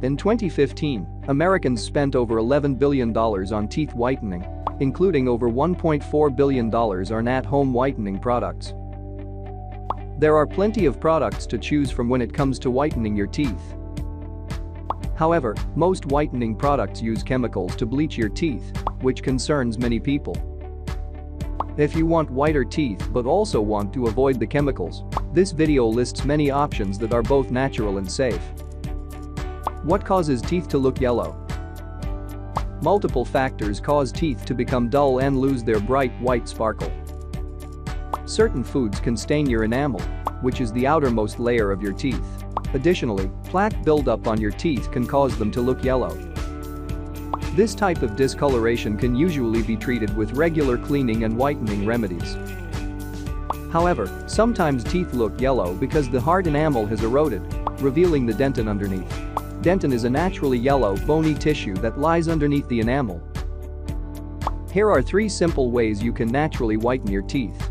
In 2015, Americans spent over $11 billion on teeth whitening, including over $1.4 billion on at-home whitening products. There are plenty of products to choose from when it comes to whitening your teeth. However, most whitening products use chemicals to bleach your teeth, which concerns many people. If you want whiter teeth but also want to avoid the chemicals, this video lists many options that are both natural and safe. What causes teeth to look yellow? Multiple factors cause teeth to become dull and lose their bright white sparkle. Certain foods can stain your enamel, which is the outermost layer of your teeth. Additionally, plaque buildup on your teeth can cause them to look yellow. This type of discoloration can usually be treated with regular cleaning and whitening remedies. However, sometimes teeth look yellow because the hard enamel has eroded, revealing the dentin underneath. Dentin is a naturally yellow, bony tissue that lies underneath the enamel. Here are 3 simple ways you can naturally whiten your teeth.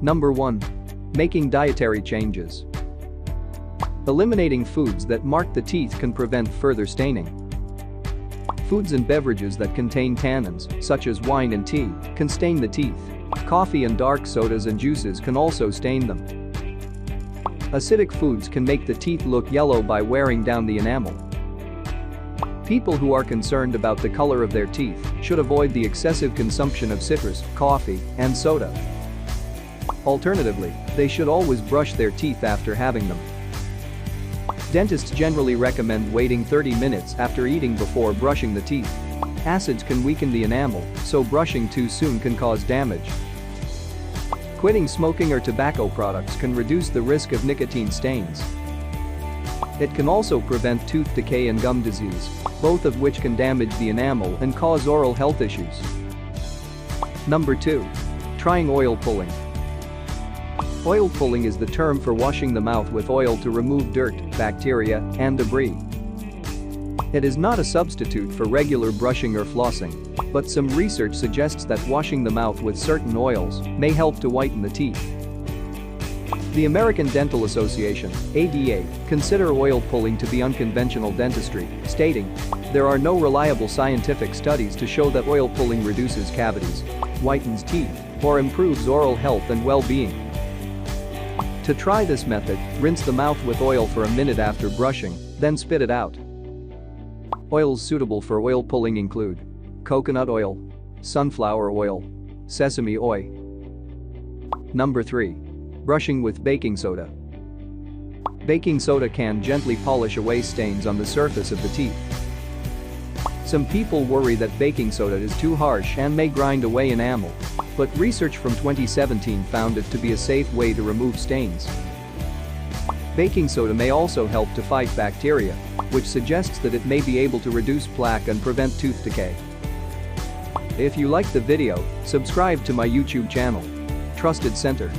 Number 1. Making dietary changes. Eliminating foods that mark the teeth can prevent further staining. Foods and beverages that contain tannins, such as wine and tea, can stain the teeth. Coffee and dark sodas and juices can also stain them. Acidic foods can make the teeth look yellow by wearing down the enamel. People who are concerned about the color of their teeth should avoid the excessive consumption of citrus, coffee, and soda. Alternatively, they should always brush their teeth after having them. Dentists generally recommend waiting 30 minutes after eating before brushing the teeth. Acids can weaken the enamel, so brushing too soon can cause damage. Quitting smoking or tobacco products can reduce the risk of nicotine stains. It can also prevent tooth decay and gum disease, both of which can damage the enamel and cause oral health issues. Number 2. Trying oil pulling. Oil pulling is the term for washing the mouth with oil to remove dirt, bacteria, and debris. It is not a substitute for regular brushing or flossing, but some research suggests that washing the mouth with certain oils may help to whiten the teeth. The American Dental Association, ADA, consider oil pulling to be unconventional dentistry, stating, "There are no reliable scientific studies to show that oil pulling reduces cavities, whitens teeth, or improves oral health and well-being." To try this method, rinse the mouth with oil for a minute after brushing, then spit it out. Oils suitable for oil pulling include coconut oil, sunflower oil, sesame oil. Number 3. Brushing with baking soda. Baking soda can gently polish away stains on the surface of the teeth. Some people worry that baking soda is too harsh and may grind away enamel, but research from 2017 found it to be a safe way to remove stains. Baking soda may also help to fight bacteria, which suggests that it may be able to reduce plaque and prevent tooth decay. If you liked the video, subscribe to my YouTube channel. Trusted Center.